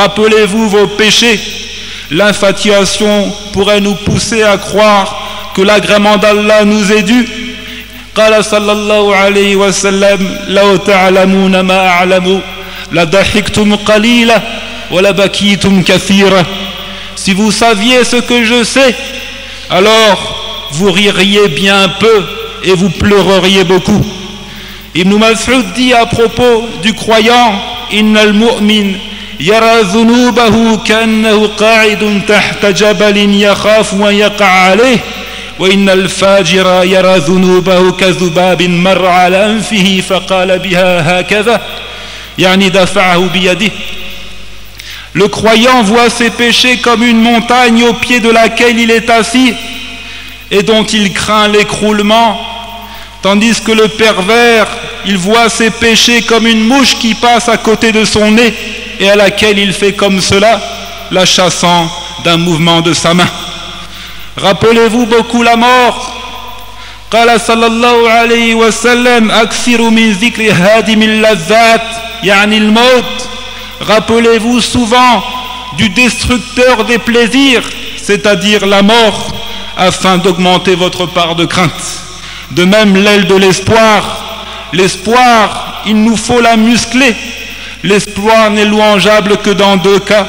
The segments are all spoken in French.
rappelez-vous vos péchés. L'infatuation pourrait nous pousser à croire que l'agrément d'Allah nous est dû. قال صلى الله عليه وسلم لو تعلمون ما أعلم لضحكتم قليلا ولبكيتم كثيرا. Si vous saviez ce que je sais, alors vous ririez bien peu et vous pleureriez beaucoup. Ibn Mas'ud dit à propos du croyant: Innal mu'min yara dhunubahu ka'annahu qa'idun tahta jabalin yakhafu an yaqa'a alayhi wa innal fajira yara dhunubahu kadhubabin marra ala anfihi faqala biha hakadha yani dafa'ahu biyadihi. Le croyant voit ses péchés comme une montagne au pied de laquelle il est assis et dont il craint l'écroulement, tandis que le pervers, il voit ses péchés comme une mouche qui passe à côté de son nez et à laquelle il fait comme cela, la chassant d'un mouvement de sa main. Rappelez-vous beaucoup la mort. قال صلى الله عليه وسلم أكثروا من ذكر هادم اللذات يعني الموت. Rappelez-vous souvent du destructeur des plaisirs, c'est-à-dire la mort, afin d'augmenter votre part de crainte. De même l'aile de l'espoir. L'espoir, il nous faut la muscler. L'espoir n'est louangeable que dans deux cas.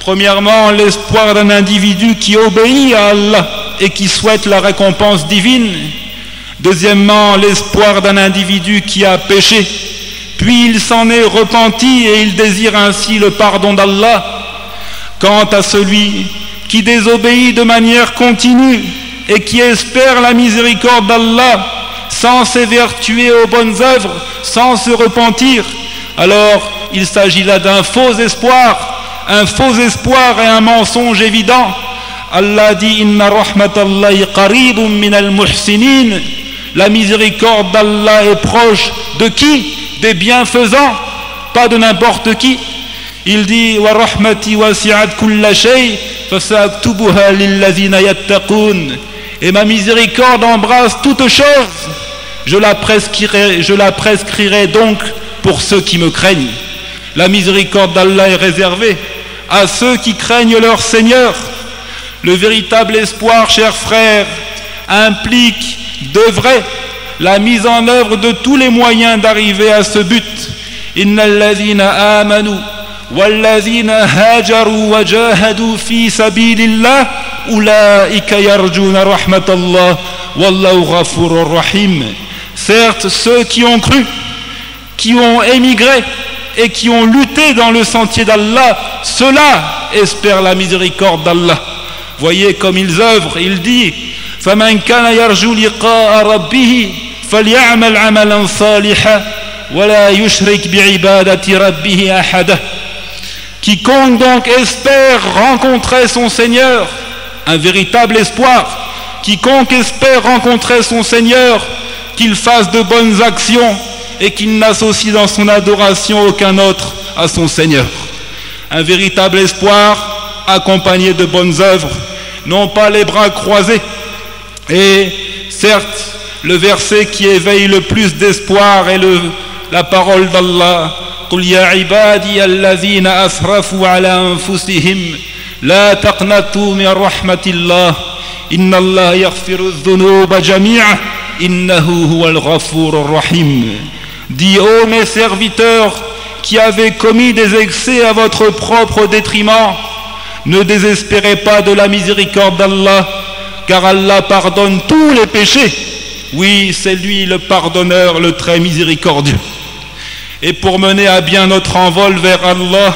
Premièrement, l'espoir d'un individu qui obéit à Allah et qui souhaite la récompense divine. Deuxièmement, l'espoir d'un individu qui a péché, puis il s'en est repenti et il désire ainsi le pardon d'Allah. Quant à celui qui désobéit de manière continue et qui espère la miséricorde d'Allah sans s'évertuer aux bonnes œuvres, sans se repentir, alors il s'agit là d'un faux espoir et un mensonge évident. Allah dit: Inna rahmatallahi qaribun minal muhsinin. La miséricorde d'Allah est proche de qui? Des bienfaisants, pas de n'importe qui. Il dit: Wa rahmati wasi'at kulla shay fasaktubuha lillazina yattaqun. Et ma miséricorde embrasse toutes choses. Je la prescrirai donc pour ceux qui me craignent. La miséricorde d'Allah est réservée à ceux qui craignent leur Seigneur. Le véritable espoir, chers frères, implique d'œuvrer la mise en œuvre de tous les moyens d'arriver à ce but. Innal ladhina amanu wal ladhina hajaru wa jahadu fi sabilillah ulaika yarjuna rahmatallah wallahu ghafurur rahim. Certes, ceux qui ont cru, qui ont émigré et qui ont lutté dans le sentier d'Allah, ceux-là espèrent la miséricorde d'Allah. Voyez comme ils œuvrent. Il dit: فَمَنْ كَانَ يَرْجُو لِقَاءَ رَبِّهِ فَلْيَعْمَلْ عَمَلًا صَالِحًا وَلَا يُشْرِكْ بِعِبَادَةِ رَبِّهِ أَحَدًا. Quiconque donc espère rencontrer son Seigneur, un véritable espoir, quiconque espère rencontrer son Seigneur, qu'il fasse de bonnes actions et qu'il n'associe dans son adoration aucun autre à son Seigneur. Un véritable espoir accompagné de bonnes œuvres, non pas les bras croisés. Et certes, le verset qui éveille le plus d'espoir est la parole d'Allah: قُلْ يَا عِبَادِيَ الَّذِينَ أَسْرَفُوا عَلَى أَنفُسِهِمْ لَا تَقْنَطُوا مِنْ رَحْمَةِ اللَّهِ إِنَّ اللَّهَ يَغْفِرُ الذُّنُوبَ جَمِيعًا إِنَّهُ هُوَ الْغَفُورُ الرَّحِيمُ. Dis, ô mes serviteurs qui avez commis des excès à votre propre détriment, ne désespérez pas de la miséricorde d'Allah, car Allah pardonne tous les péchés. Oui, c'est lui le pardonneur, le très miséricordieux. Et pour mener à bien notre envol vers Allah,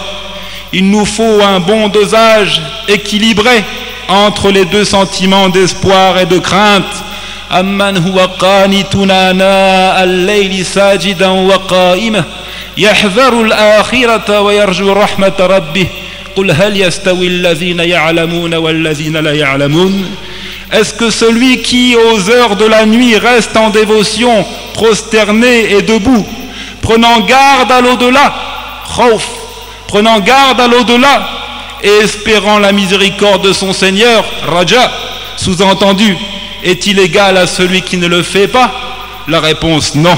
il nous faut un bon dosage équilibré entre les deux sentiments d'espoir et de crainte. Amman huwa qanitun ana al-layli sajidan wa qa'imah yahdharu al-akhirata wa yarju rahmata rabbih qul hal yastawi alladhina ya'lamuna wal ladhina la ya'lamun. Est-ce que celui qui aux heures de la nuit reste en dévotion, prosterné et debout, prenant garde à l'au-delà, khawf, prenant garde à l'au-delà et espérant la miséricorde de son Seigneur, raja, sous-entendu, est-il égal à celui qui ne le fait pas? La réponse non.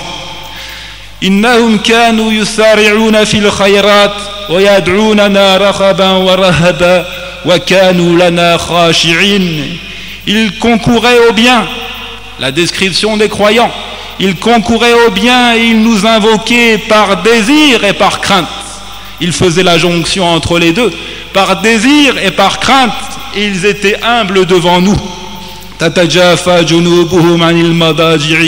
إنهم كانوا يسارعون في الخيرات ويدعوننا رغبا ورهبا وكانوا لنا خاشعين. Ils concouraient au bien, la description des croyants. Ils concouraient au bien et ils nous invoquaient par désir et par crainte. Ils faisaient la jonction entre les deux, par désir et par crainte, et ils étaient humbles devant nous. تتجافى جنوبهم عن المضاجع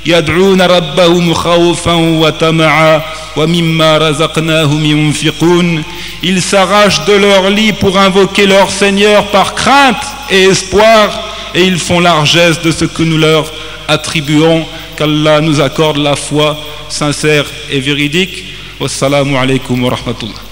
يدعون ربهم خوفا وطمعا ومما رزقناهم ينفقون. Ils s'arrachent de leur lit pour invoquer leur Seigneur par crainte et espoir, et ils font largesse de ce que nous leur attribuons. Qu'Allah nous accorde la foi sincère et véridique. Wassalamu alaikum wa rahmatullah.